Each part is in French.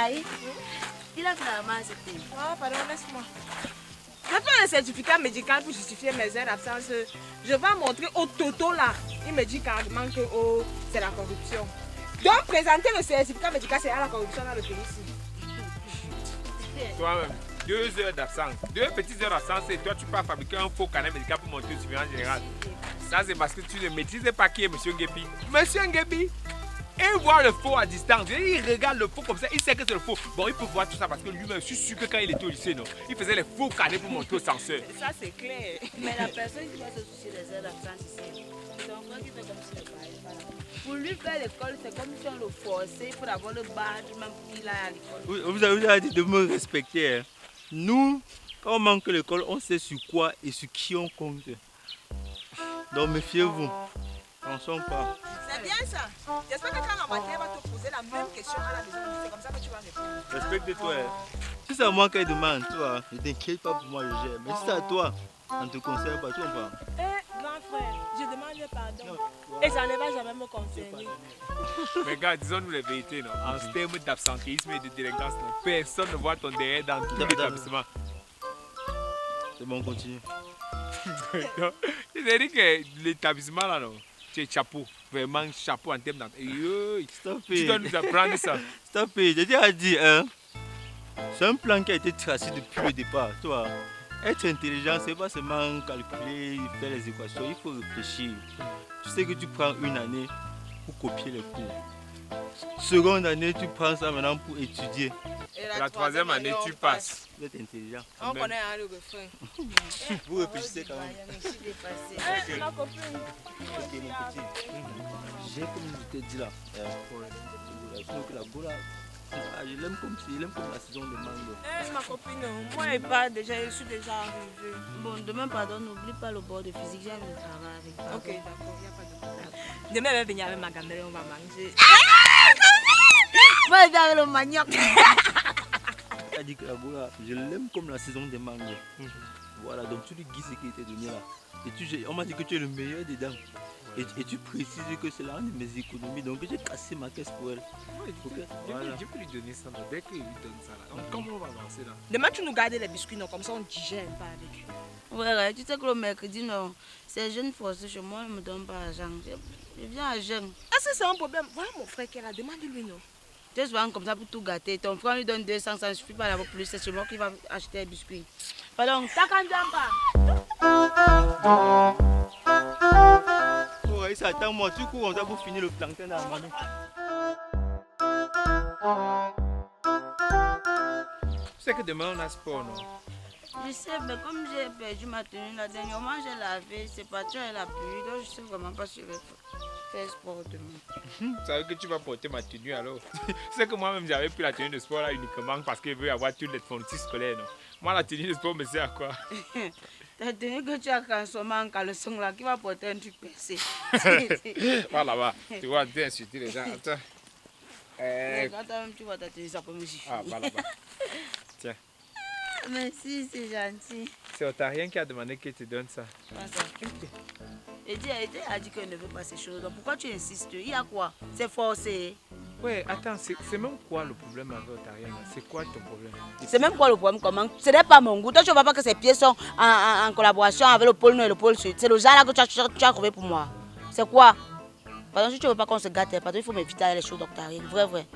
Aïe, il a clairement accepté. Oh, pardon, laisse-moi. Je fais un certificat médical pour justifier mes heures d'absence. Je vais montrer au Toto là. Il me dit carrément que oh, c'est la corruption. Donc, présenter le certificat médical, c'est à la corruption dans le pays ici. Toi-même, 2 heures d'absence, 2 petites heures d'absence et toi tu peux fabriquer un faux carnet médical pour monter au surveillant général. Ça c'est parce que tu ne maîtrises pas qui est M. Nguebi. M. Nguebi, il voit le faux à distance, il regarde le faux comme ça, il sait que c'est le faux. Bon, il peut voir tout ça parce que lui-même, je suis sûr que quand il était au lycée, non, il faisait les faux carnets pour monter au censeur. Ça c'est clair. Mais la personne qui va se soucier des heures d'absence ici, c'est ton frère qui fait comme si le parlait pas. Pour lui faire l'école, c'est comme si on le forçait pour avoir le badge, même pour qu'il aille à l'école. Vous avez dit de me respecter. Hein. Nous, quand on manque l'école, on sait sur quoi et sur qui on compte. Donc méfiez-vous. Pensons pas. C'est bien ça. J'espère que quand la matière va te poser la même question à la maison, c'est comme ça que tu vas répondre. Respecte-toi. Hein. Si c'est à moi qu'elle demande, toi, ne t'inquiète pas pour moi, je gère. Mais si c'est à toi, on ne te conseille pas, tu comprends? Grand frère, je demande pardon. Et ça ne va jamais me concerner. Mais gars, disons-nous les vérités, non. En termes d'absentéisme et de délinquance, non, personne ne voit ton derrière dans tout l'établissement. C'est bon, on continue. Il dit que l'établissement là, non, c'est chapeau, vraiment chapeau en termes d'absentéisme. Tu dois nous apprendre ça. Stop, j'ai déjà dit, hein. C'est un plan qui a été tracé depuis le départ, toi. Être intelligent, c'est pas seulement calculer, faire les équations, il faut réfléchir. Tu sais que tu prends une année pour copier les cours. Seconde année, tu prends ça maintenant pour étudier. Et La troisième année, tu passes. Vous êtes intelligent. On connaît un le refrain. Vous réfléchissez quand même. Ma copine. Ok, mon petit. J'ai comme je t'ai dit là. La boule là. Je l'aime comme la saison de mango. Ma copine, moi et pas déjà, je suis déjà arrivée. Bon, demain, pardon, n'oublie pas le bord de physique, j'ai le travail avec toi. Ok, d'accord, il n'y a pas de problème. Demain, elle va venir avec ma gamelle, on va manger. Va aller avec le manioc. Elle a dit que la boule là, je l'aime comme la saison des mango. Voilà, donc tu lui guides ce qui était donné là. Et on m'a dit que tu es le meilleur dedans. Et tu précises que c'est l'un de mes économies, donc j'ai cassé ma caisse pour elle. Je peux lui donner ça, dès qu'il lui donne ça là. Comment on va avancer là? Demain, tu nous gardes les biscuits, non, comme ça on digère pas avec lui. Ouais, tu sais que le mercredi, non, ces jeunes forcés chez moi, ils ne me donnent pas l'argent. Je viens à jeune. Est-ce que c'est un problème? Voilà mon frère qui a la demande de lui, non? Tu es souvent comme ça pour tout gâter. Ton frère lui donne 200, ça ne suffit pas d'avoir plus. C'est chez moi qui va acheter les biscuits. Pardon, t'as qu'un pas. Oh, ça attend moi, tu cours comme ça pour finir le plantain dans la manette. Tu sais que demain on a sport, non? Je sais, mais comme j'ai perdu ma tenue la dernière fois, j'ai lavé, c'est parti à la pluie, donc je sais vraiment pas si je vais faire sport demain. Tu savais que tu vas porter ma tenue alors? C'est que moi-même j'avais pris la tenue de sport là uniquement parce qu'il veut avoir toutes les fournitures scolaires, non? Moi la tenue de sport me sert à quoi? Ta tenue que tu as transformée en caleçon là, qui va porter un truc percé. Voilà là-bas, tu vois, tu insulter les gens. Attends. Quand même tu vois ta tenue, ça peut me suffire. Ah, bah là-bas. Tiens. Merci, c'est gentil. C'est Otarien qui a demandé qu'il te donne ça. Et Dieu a dit qu'elle ne veut pas ces choses. Donc pourquoi tu insistes? Il y a quoi? C'est forcé. Ouais, attends, c'est même quoi le problème avec Otarien? C'est quoi ton problème? C'est même quoi le problème? Comment? Ce n'est pas mon goût. Toi, tu ne vois pas que ces pièces sont en collaboration avec le pôle nord et le pôle sud. C'est le genre là que tu as trouvé pour moi. C'est quoi? Pardon, si tu ne veux pas qu'on se gâte, pardon, il faut m'éviter à les choses d'Octarien. Vrai.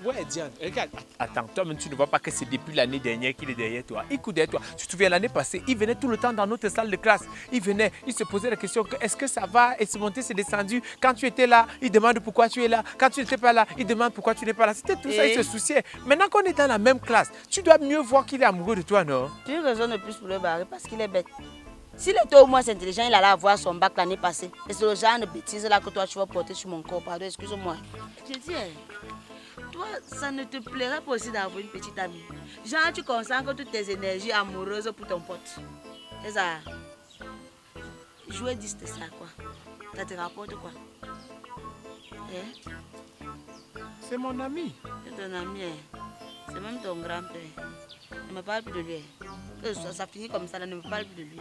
Ouais, Diane, regarde. Attends, toi-même, tu ne vois pas que c'est depuis l'année dernière qu'il est derrière toi. Il court derrière toi. Tu te souviens, l'année passée, il venait tout le temps dans notre salle de classe. Il venait, il se posait la question, est-ce que ça va? Et c'est monté, c'est descendu. Quand tu étais là, il demande pourquoi tu es là. Quand tu n'étais pas là, il demande pourquoi tu n'es pas là. C'était tout ça, il se souciait. Maintenant qu'on est dans la même classe, tu dois mieux voir qu'il est amoureux de toi, non? Tu as raison de plus pour le barrer parce qu'il est bête. S'il était au moins intelligent, il allait avoir son bac l'année passée. Et c'est le genre de bêtises là que toi tu vas porter sur mon corps. Pardon, excuse-moi. Je dis, toi, ça ne te plairait pas aussi d'avoir une petite amie. Genre, tu consacres toutes tes énergies amoureuses pour ton pote. C'est ça. Jouer 10 de ça, quoi. Ça te rapporte quoi? C'est mon ami. C'est ton ami, c'est même ton grand-père. Ne me parle plus de lui. Que ça finit comme ça, là, ne me parle plus de lui.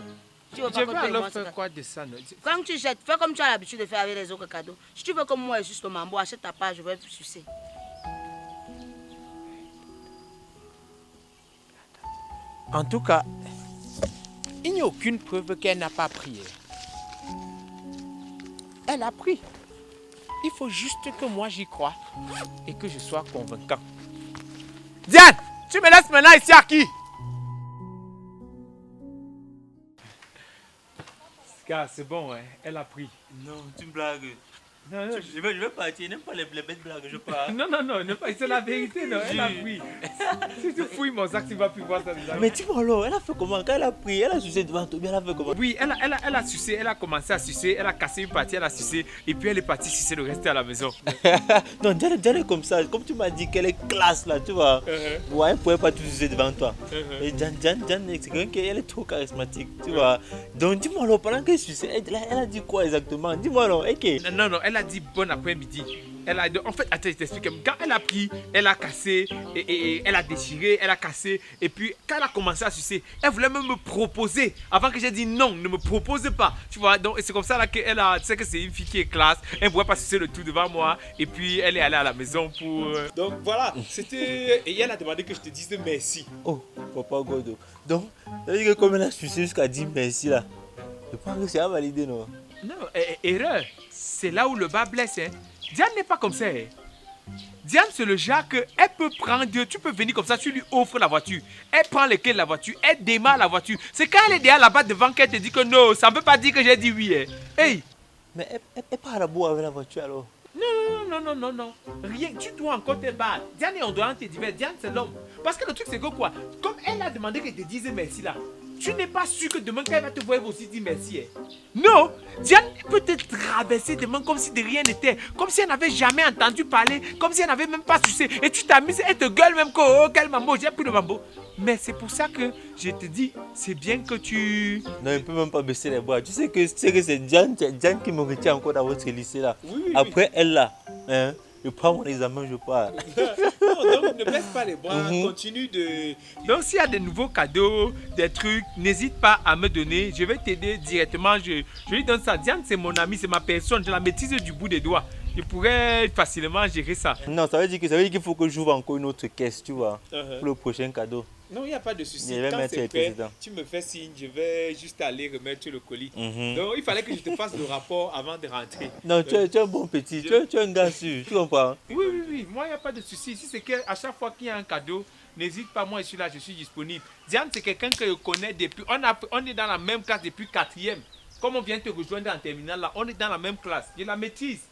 Je vais alors faire quoi de ça, non? Quand tu jettes, fais comme tu as l'habitude de faire avec les autres cadeaux. Si tu veux comme moi, juste le mambo, achète ta part, je vais sucer. En tout cas, il n'y a aucune preuve qu'elle n'a pas prié. Elle a pris. Il faut juste que moi j'y croie et que je sois convaincant. Diane, tu me laisses maintenant ici à qui? Gars, c'est bon, hein? Elle a pris. Non, tu me blagues. Non, non, Je vais partir, je n'aime pas les bêtes blagues, je pars. non, c'est la vérité, non, elle a pris. Si tu fouilles mon sac, tu vas plus voir ça. Mais dis-moi alors, elle a fait comment? Quand elle a pris, elle a sucé devant toi, bien elle a fait comment? Oui, elle a sucé, elle a commencé à sucer, elle a cassé une partie, elle a sucé, et puis elle est partie sucer le reste à la maison. Non, Diane est comme ça, comme tu m'as dit qu'elle est classe là, tu vois. Ouais, elle ne pouvait pas tout sucer devant toi. Et Diane, c'est quelqu'un qui est trop charismatique, tu vois. Donc dis-moi alors, pendant qu'elle suçait, elle a dit quoi exactement? Dis-moi alors, ok. Non, elle a dit bon après-midi. En fait, attends, je t'explique. Quand elle a pris, elle a cassé, et elle a déchiré, elle a cassé. Et puis, quand elle a commencé à sucer, elle voulait même me proposer. Avant que j'ai dit non, ne me propose pas. Tu vois, donc c'est comme ça là qu'elle a. Tu sais que c'est une fille qui est classe. Elle ne pouvait pas sucer le tout devant moi. Et puis, elle est allée à la maison pour. Donc voilà, c'était. Et elle a demandé que je te dise merci. Oh, Papa Godo. Donc, ça veut dire que comme elle a sucé jusqu'à dire merci là, je pense que c'est à valider, non? Non, erreur. C'est là où le bas blesse. Hein. Diane n'est pas comme ça. Hein. Diane, c'est le genre que elle peut prendre, tu peux venir comme ça, tu lui offres la voiture. Elle prend les clés de la voiture, elle démarre la voiture. C'est quand elle est derrière là-bas devant qu'elle te dit que non, ça ne veut pas dire que j'ai dit oui. Hein. Hey! Mais elle part à la boue avec la voiture alors? Non. Rien, tu dois encore te battre. Diane est en dehors te dire, Diane c'est l'homme. Parce que le truc c'est que quoi? Comme elle a demandé qu'elle te dise merci là, tu n'es pas sûr que demain quand elle va te voir, elle va aussi dire merci. Hein. Non, Diane peut te traverser demain comme si de rien n'était. Comme si elle n'avait jamais entendu parler, comme si elle n'avait même pas sucé. Et tu t'amuses, elle te gueule même que oh quel mambo, j'ai pris le mambo. Mais c'est pour ça que je te dis, c'est bien que tu... Non, il ne peut même pas baisser les bras. Tu sais que c'est Diane qui me retient encore dans votre lycée là. Oui. Après elle là, hein, je prends mon examen, je pars. Non, donc ne baisse pas les bras, continue de... Donc s'il y a des nouveaux cadeaux, des trucs, n'hésite pas à me donner. Je vais t'aider directement, je lui donne ça. Diane, c'est mon ami, c'est ma personne, je la maîtrise du bout des doigts. Je pourrais facilement gérer ça. Non, ça veut dire qu'il faut que j'ouvre encore une autre caisse, tu vois, pour le prochain cadeau. Non, il n'y a pas de souci. Je vais Quand mettre c'est les fait, présidents. tu me fais signe, je vais juste aller remettre le colis. Donc, il fallait que je te fasse le rapport avant de rentrer. Non, tu es un bon petit, tu es un gars sûr, tu comprends? Oui. Moi, il n'y a pas de souci. Si c'est qu'à chaque fois qu'il y a un cadeau, n'hésite pas, moi je suis là, je suis disponible. Diane, c'est quelqu'un que je connais depuis... On est dans la même classe depuis 4e. Comme on vient te rejoindre en terminale, là, on est dans la même classe. Je la maîtrise.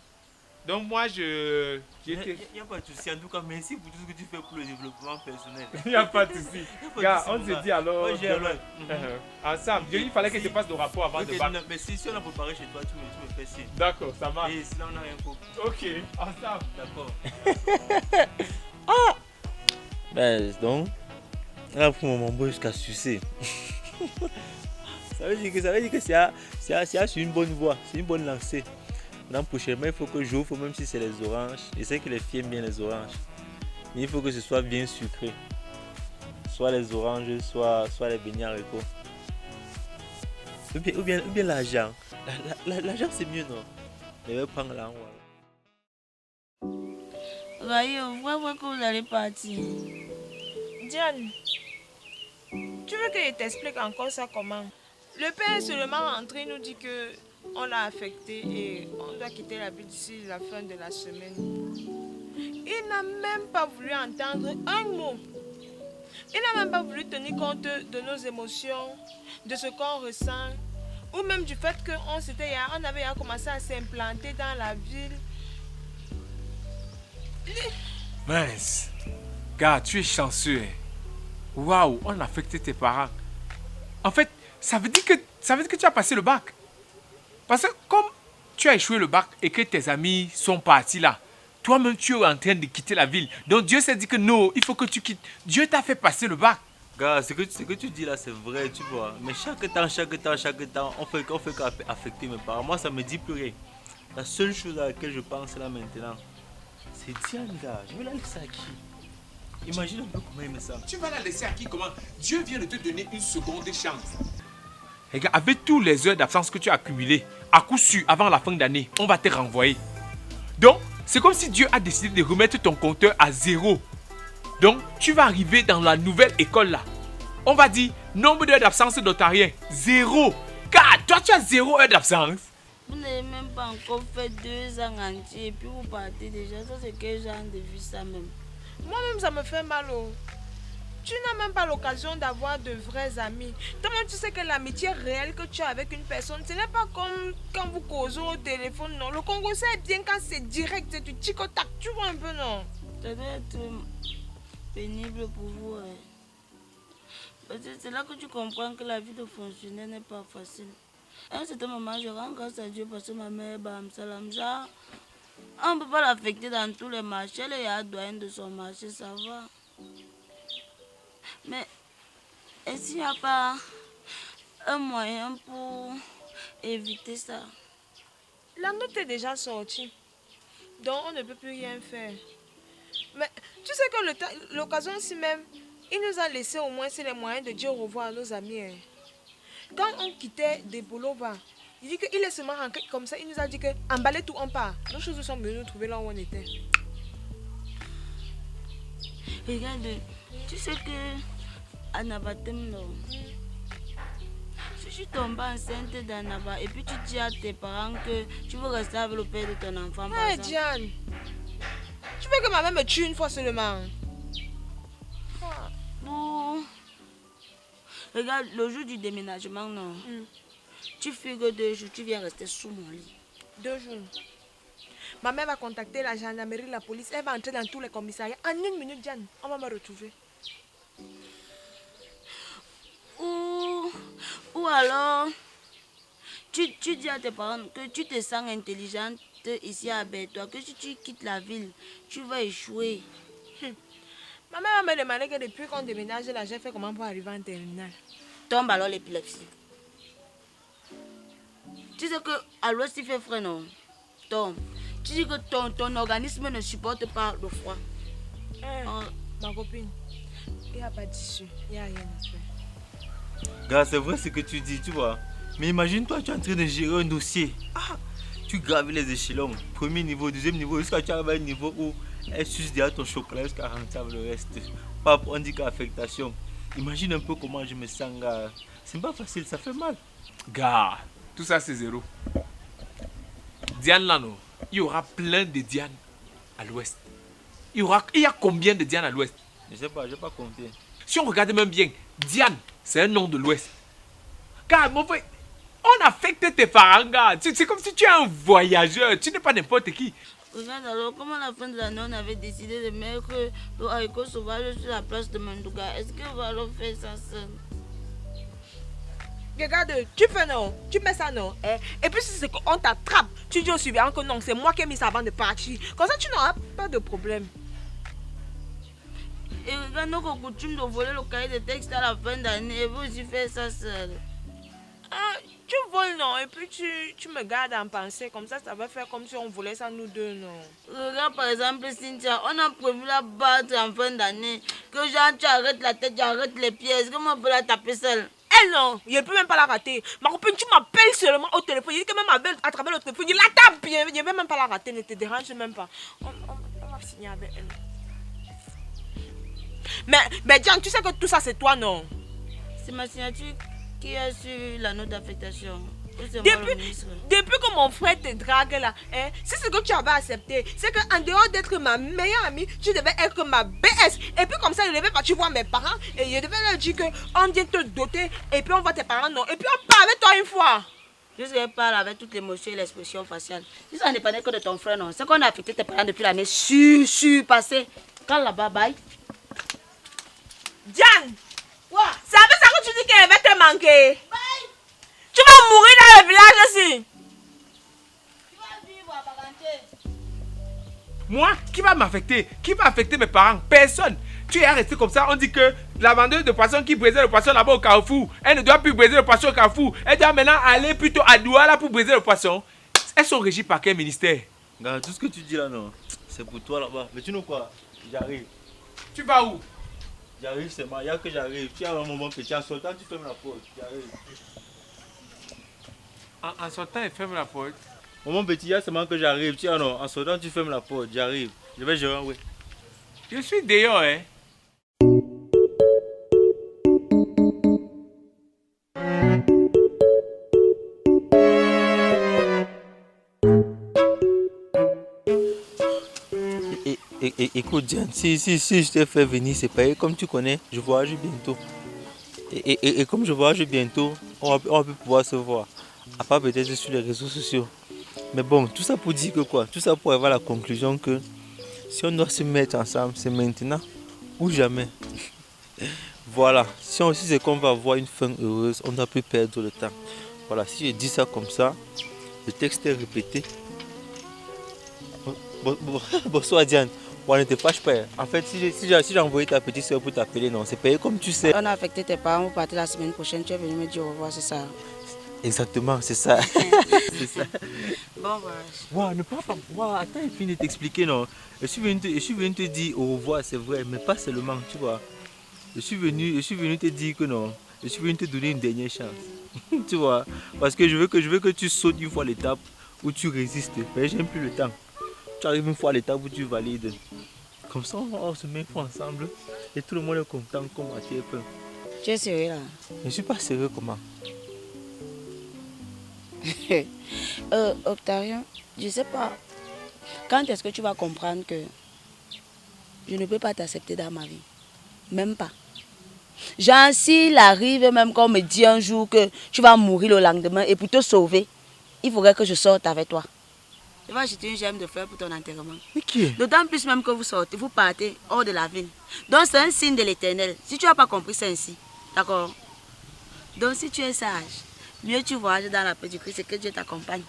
Donc moi, il n'y a pas de souci. En tout cas, merci pour tout ce que tu fais pour le développement personnel. Il n'y a pas de souci. Gars, on se dit alors. Ensemble. Il fallait que je te fasse le rapport avant de battre. Mais si on a préparé chez toi, tu me fais signe. D'accord, ça marche. Et sinon, on n'a rien pour. Ok, ensemble. D'accord. Ben, donc, là, pour mon mambo jusqu'à sucer. Ça veut dire que c'est sur une bonne voie, c'est une bonne lancée. Maintenant, prochainement, il faut que j'ouvre, même si c'est les oranges. Je sais que les filles aiment bien les oranges. Mais il faut que ce soit bien sucré. Soit les oranges, soit les beignets haricots. Ou bien l'argent. L'argent, c'est mieux, non? Je vais prendre l'argent. Voyez, on voit que vous allez partir. Diane, tu veux que je t'explique encore ça comment? Le père est seulement rentré, il nous dit que on l'a affecté et on doit quitter la ville d'ici la fin de la semaine. Il n'a même pas voulu entendre un mot. Il n'a même pas voulu tenir compte de nos émotions, de ce qu'on ressent, ou même du fait qu'on avait commencé à s'implanter dans la ville. Mince. Gars, tu es chanceux. Waouh, on a affecté tes parents. En fait, ça veut dire que tu as passé le bac. Parce que comme tu as échoué le bac et que tes amis sont partis là, toi-même tu es en train de quitter la ville. Donc Dieu s'est dit que non, il faut que tu quittes. Dieu t'a fait passer le bac. Gars, ce que tu dis là, c'est vrai, tu vois. Mais chaque temps, on fait qu'affecter mes parents. Moi, ça me dit plus rien. La seule chose à laquelle je pense là maintenant, c'est Diane, gars. Je vais la laisser à qui? Imagine un peu comment il me sent. Tu vas la laisser à qui? Comment? Dieu vient de te donner une seconde chance. Regarde, avec tous les heures d'absence que tu as accumulées, à coup sûr, avant la fin d'année, on va te renvoyer. Donc, c'est comme si Dieu a décidé de remettre ton compteur à zéro. Donc, tu vas arriver dans la nouvelle école là. On va dire nombre d'heures d'absence d'Ontarien. 0. Car toi, tu as 0 heure d'absence. Vous n'avez même pas encore fait 2 ans entiers et puis vous partez déjà. Ça, c'est quel genre de vie ça même? Moi-même, ça me fait mal. Tu n'as même pas l'occasion d'avoir de vrais amis. Toi-même, tu sais que l'amitié réelle que tu as avec une personne, ce n'est pas comme quand vous causez au téléphone, non. Le Congo, c'est bien quand c'est direct, c'est du tic-tac, tu vois un peu, non. Ça doit être pénible pour vous. C'est là que tu comprends que la vie de fonctionnaire n'est pas facile. À un certain moment, je rends grâce à Dieu parce que ma mère, bam, salam, ça, on ne peut pas l'affecter dans tous les marchés. Elle est doyenne de son marché, ça va. Mais est-ce qu'il n'y a pas un moyen pour éviter ça? La note est déjà sortie, donc on ne peut plus rien faire. Mais tu sais que l'occasion si même, il nous a laissé au moins les moyens de dire au revoir à nos amis. Quand on quittait des Bolova, il dit qu'il est seulement rentré comme ça, il nous a dit que emballez tout, on part. Nos choses sont venues nous trouver là où on était. Regarde, tu sais que Anabatem, non. Si tu tombes enceinte d'Anaba et puis tu dis à tes parents que tu veux rester avec le père de ton enfant. Hey Diane, tu veux que ma mère me tue une fois seulement? Regarde, le jour du déménagement, non. Tu fuis que 2 jours, tu viens rester sous mon lit. 2 jours. Ma mère va contacter la gendarmerie, la police, elle va entrer dans tous les commissariats. En 1 minute, Diane, on va me retrouver. Ou alors, tu dis à tes parents que tu te sens intelligente ici à Bertois, que si tu quittes la ville, tu vas échouer. Ma mère m'a demandé que depuis qu'on déménage, là, j'ai fait comment pour arriver en terminale. Tombe alors l'épilepsie. Tu sais qu'à l'ouest il fait frais, non? Tombe. Tu dis que ton organisme ne supporte pas le froid. Ma copine, il n'y a pas d'issue, il n'y a rien à faire. Gars, c'est vrai ce que tu dis, tu vois. Mais imagine-toi, tu es en train de gérer un dossier. Tu graves les échelons, premier niveau, deuxième niveau, jusqu'à tu arrives à un niveau où elle suce déjà ton chocolat jusqu'à rentrer le reste. Pas on dit qu'affectation. Imagine un peu comment je me sens, gars. C'est pas facile, ça fait mal. Gars, tout ça c'est 0. Diane là, non. Il y aura plein de Diane à l'ouest. Il y a combien de Diane à l'ouest? Je sais pas, je n'ai pas compté. Si on regarde même bien, Diane, c'est un nom de l'ouest. Car mon frère, on affecte tes parents, gars. C'est comme si tu es un voyageur, tu n'es pas n'importe qui. Regarde alors, comme à la fin de l'année, on avait décidé de mettre le haricot sauvage sur la place de Mandouga. Est-ce qu'on va leur faire ça seul? Regarde, tu fais non, tu mets ça non. Et puis si c'est qu'on t'attrape, tu dis au suivant que non, c'est moi qui ai mis ça avant de partir. Comme ça, tu n'auras pas de problème. Et regarde, nous avons coutume de voler le cahier de texte à la fin d'année et vous aussi faites ça seul. Tu voles non, et puis tu me gardes en pensée, comme ça va faire comme si on volait ça nous deux, non. Regarde par exemple Cynthia, on a prévu la battre en fin d'année. Que genre tu arrêtes la tête, tu arrêtes les pieds, est-ce qu'on peut la taper seule? Elle non, je ne peux même pas la rater. Ma copine, tu m'appelles seulement au téléphone, il dit que même à travers le téléphone, il la tape, je ne vais même pas la rater, ne te dérange même pas. On va signer avec elle. Mais Diane, tu sais que tout ça c'est toi, non? C'est ma signature qui a sur la note d'affectation. Depuis que mon frère te drague là, c'est ce que tu avais accepté. C'est qu'en dehors d'être ma meilleure amie, tu devais être ma BS. Et puis comme ça, je devais partir voir mes parents et je devais leur dire qu'on vient te doter et puis on voit tes parents, non. Et puis on parle avec toi une fois. Je parle avec toute l'émotion et l'expression faciale. Si ça ne dépendait que de ton frère, non. C'est qu'on a affecté tes parents depuis l'année passée. Quand là-bas, bye. Diane! Quoi? C'est avec ça que tu dis qu'elle va te manquer. Bye. Tu vas mourir dans le village aussi. Tu vas vivre à Baganté. Moi? Qui va m'affecter? Qui va affecter mes parents? Personne. Tu es resté comme ça, on dit que la vendeuse de poissons qui brisait le poisson là-bas au Carrefour, elle ne doit plus briser le poisson au Carrefour. Elle doit maintenant aller plutôt à Douala pour briser le poisson. Elles sont régies par quel ministère? Gars, tout ce que tu dis là, non, c'est pour toi là-bas. Mais tu know quoi? J'arrive. Tu vas où? J'arrive seulement, il y a que j'arrive. Tu as un moment petit, en sortant, tu fermes la porte. J'arrive. En sortant, elle ferme la porte. Mon petit, il y a seulement que j'arrive. Tu as non, en sortant, tu fermes la porte. J'arrive. Je vais gérer, oui. Je suis dehors, hein. Écoute, Diane, si je t'ai fait venir, c'est pareil. Comme tu connais, je voyage bientôt. Et comme je voyage bientôt, on va plus pouvoir se voir. À part peut-être sur les réseaux sociaux. Mais bon, tout ça pour dire que quoi? Tout ça pour avoir la conclusion que si on doit se mettre ensemble, c'est maintenant ou jamais. Voilà, si c'est qu'on va avoir une fin heureuse, on ne doit plus perdre le temps. Voilà, si je dis ça comme ça, le texte est répété. Bonsoir Diane. Bon, ne te fâche pas. En fait, si j'ai envoyé ta petite soeur pour t'appeler, non, c'est payé comme tu sais. On a affecté tes parents, vous partez la semaine prochaine, tu es venu me dire au revoir, c'est ça? Exactement, c'est ça. C'est ça. Bon voyage. Wow, ne parle pas. Wow, attends, il finit de t'expliquer, non. Je suis venu te dire au revoir, c'est vrai, mais pas seulement, tu vois. Je suis venu te dire que non. Je suis venu te donner une dernière chance. Tu vois. Parce que je veux que tu sautes une fois l'étape où tu résistes. Mais j'aime plus le temps. Tu arrives une fois à l'étape où tu valides. Comme ça, on se met une fois ensemble. Et tout le monde est content comme à TF1. Tu es sérieux là? Je ne suis pas sérieux comment. Octarion, je sais pas. Quand est-ce que tu vas comprendre que je ne peux pas t'accepter dans ma vie? Même pas. Genre, s'il arrive même qu'on me dit un jour que tu vas mourir le lendemain et pour te sauver, il faudrait que je sorte avec toi. Tu vas acheter une gemme de fleurs pour ton enterrement. Mais qui est? D'autant plus même que vous partez hors de la ville. Donc c'est un signe de l'éternel. Si tu n'as pas compris, c'est ainsi. D'accord? Donc si tu es sage, mieux tu voyages dans la paix du Christ et que Dieu t'accompagne.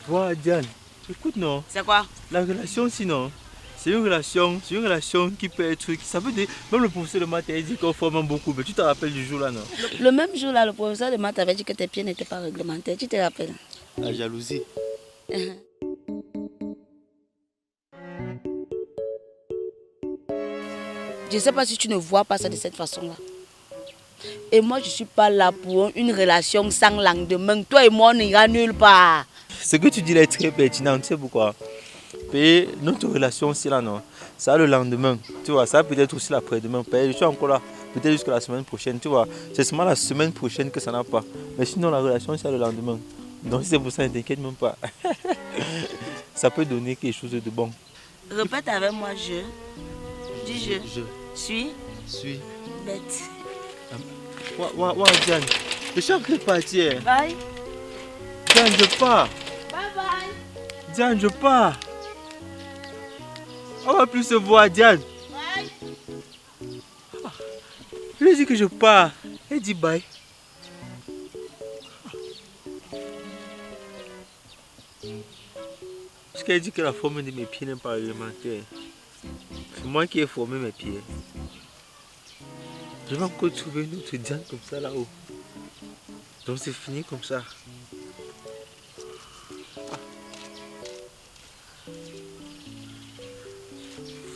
Voilà, Diane. Écoute, non. C'est quoi? La relation, sinon, c'est une relation qui peut être. Ça veut dire, même le professeur de maths a dit qu'on forme beaucoup, mais tu te rappelles du jour là, non? Le même jour là, le professeur de maths avait dit que tes pieds n'étaient pas réglementaires. Tu te rappelles? La jalousie. Je ne sais pas si tu ne vois pas ça de cette façon-là. Et moi, je ne suis pas là pour une relation sans lendemain. Toi et moi, on n'ira nulle part. Ce que tu dis là est très pertinent, tu sais pourquoi? Et notre relation aussi là, non? Ça le lendemain, tu vois, ça peut être aussi l'après-demain. Je suis encore là, peut-être jusqu'à la semaine prochaine, tu vois. C'est seulement la semaine prochaine que ça n'a pas. Mais sinon, la relation, c'est le lendemain. Donc, si c'est pour ça, ne t'inquiète même pas. Ça peut donner quelque chose de bon. Répète avec moi, je. Dis je. Suis. Bête. Diane, je suis en train de partir. Bye. Diane, je pars. Bye bye. Diane, je pars. On va plus se voir, Diane. Bye. Je lui ai dit que je pars. Elle dit bye. Parce qu'elle dit que la forme de mes pieds n'est pas réglementaire. C'est moi qui ai formé mes pieds. Je vais encore trouver une autre Diane comme ça là-haut. Donc c'est fini comme ça.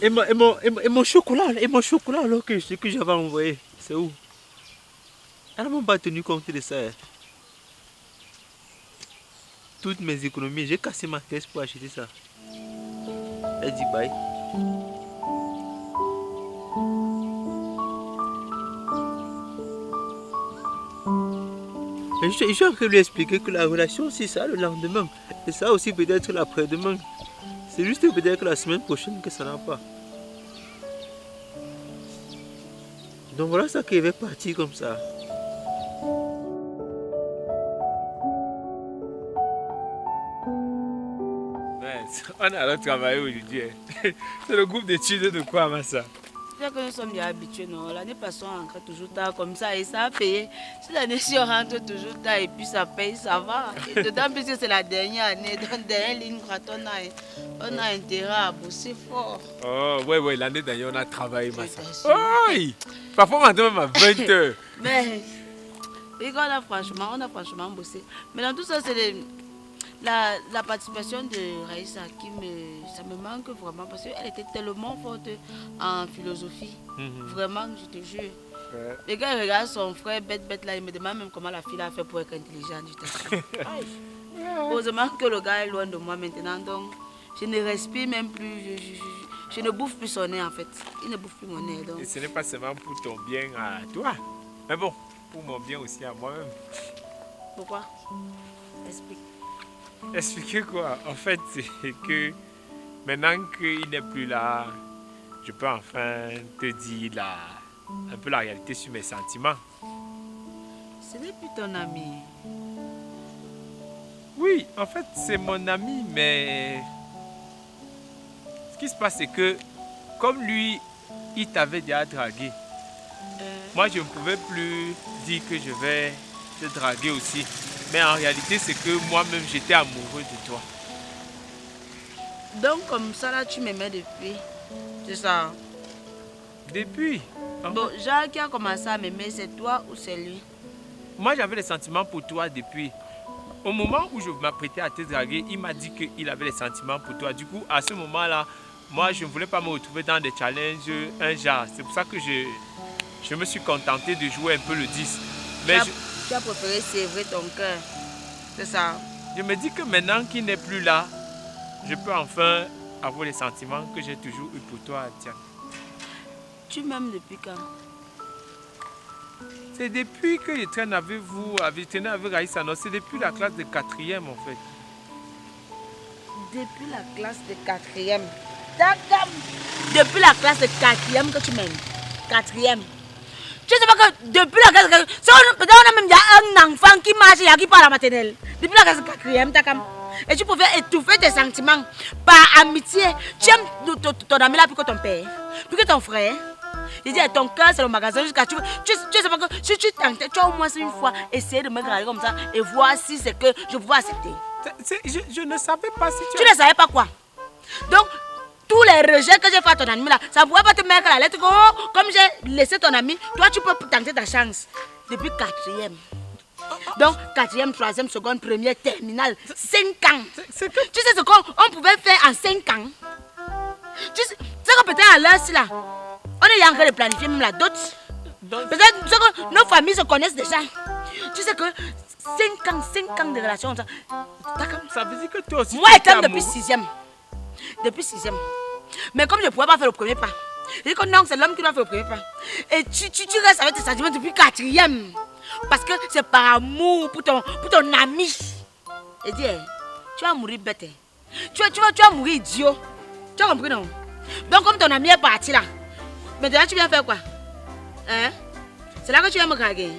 Et mon chocolat alors que j'avais envoyé, c'est où? Elle n'a même pas tenu compte de ça. Toutes mes économies, j'ai cassé ma caisse pour acheter ça. Elle dit bye. Mais je suis en train de lui expliquer que la relation, c'est ça le lendemain. Et ça aussi peut-être l'après-demain. C'est juste peut-être que la semaine prochaine que ça n'a pas. Donc voilà ça qui va partir comme ça. On a alors travaillé aujourd'hui. C'est le groupe d'études de quoi, Massa? C'est que nous sommes déjà habitués, non? L'année passée, on rentre toujours tard comme ça et ça a payé. Si l'année-ci, on rentre toujours tard et puis ça paye, ça va. Et d'autant plus que c'est la dernière année, donc dernière ligne droite, on a intérêt à bosser fort. Oh, ouais, l'année dernière, on a travaillé, Massa. Oui! Parfois, on rentre même à 20 heures. Mais, on a franchement bossé. Mais dans tout ça, c'est la participation de Raïssa ça me manque vraiment parce qu'elle était tellement forte en philosophie. Vraiment, je te jure. Ouais. Le gars il regarde son frère bête là, il me demande même comment la fille a fait pour être intelligente. Heureusement que le gars est loin de moi maintenant, donc je ne respire même plus. Je ne bouffe plus son nez en fait. Il ne bouffe plus mon nez. Donc. Et ce n'est pas seulement pour ton bien à toi, mais bon, pour mon bien aussi à moi-même. Pourquoi? Explique. Expliquer quoi? En fait, c'est que maintenant qu'il n'est plus là, je peux enfin te dire un peu la réalité sur mes sentiments. Ce n'est plus ton ami. Oui, en fait, c'est mon ami, mais ce qui se passe, c'est que comme lui, il t'avait déjà dragué, moi, je ne pouvais plus dire que je vais te draguer aussi. Mais en réalité, c'est que moi-même, j'étais amoureux de toi. Donc, comme ça, là, tu m'aimais depuis. C'est ça. Depuis. Bon, Jacques qui a commencé à m'aimer, c'est toi ou c'est lui? Moi, j'avais des sentiments pour toi depuis. Au moment où je m'apprêtais à te draguer, il m'a dit qu'il avait des sentiments pour toi. Du coup, à ce moment-là, moi, je ne voulais pas me retrouver dans des challenges, un genre. C'est pour ça que je me suis contenté de jouer un peu le 10. Mais tu as préféré sévrer ton cœur. C'est ça. Je me dis que maintenant qu'il n'est plus là, je peux enfin avoir les sentiments que j'ai toujours eu pour toi, Diane. Tu m'aimes depuis quand? C'est depuis que je traîne avec vous, avec Raïssa, non, c'est depuis la classe de 4e en fait. Depuis la classe de 4e. D'accord. Depuis la classe de 4e que tu m'aimes. 4e. Tu sais pas que depuis la classe de 4e, on a même un enfant qui marche et qui parle à la maternelle. Depuis la classe de 4e, d'accord. Et tu pouvais étouffer tes sentiments par amitié. Tu aimes ton ami là plus que ton père, plus que ton frère. Je dis, ton cœur c'est le magasin jusqu'à tu sais pas que si tu tentais, tu as au moins une fois essayé de me regarder comme ça et voir si c'est que je pouvais accepter. Je ne savais pas si tu ne savais pas quoi. Donc, tous les rejets que j'ai fait à ton ami là, ça ne pouvait pas te mettre à la lettre. Oh, comme j'ai laissé ton ami, toi tu peux tenter ta chance. Depuis 4e. Donc, 4e, 3e, seconde, première, terminale, 5 ans. Tu sais ce qu'on pouvait faire en 5 ans? Tu sais que peut-être à l'heure, là, on est en train de planifier même la dot. Peut-être que nos familles se connaissent déjà. Tu sais que 5 ans de relation, ça veut dire que toi aussi. Moi, étant depuis 6e. Depuis 6e. Mais comme je ne pouvais pas faire le premier pas, je dis que non, c'est l'homme qui doit faire le premier pas. Et tu restes avec tes sentiments depuis 4e. Parce que c'est par amour pour ton ami. Et dis, tu vas mourir bête. Tu vas mourir idiot. Tu as compris, non? Donc, comme ton ami est parti là, maintenant tu viens faire quoi? Hein? C'est là que tu viens me draguer.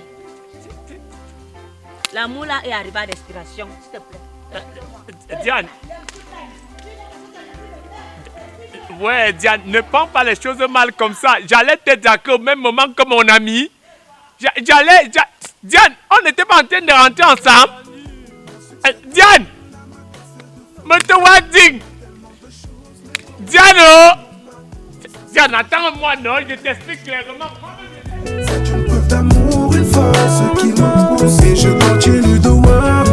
L'amour là est arrivé à l'expiration, s'il te plaît. Diane. Ouais, Diane, ne prends pas les choses mal comme ça. J'allais te draguer au même moment que mon ami. Diane, on n'était pas en train de rentrer ensemble. Diane, me te vois digne. Diane, oh. Diane, attends-moi, non, je t'explique clairement. C'est une preuve d'amour, une force qui me pousse et je continue de voir.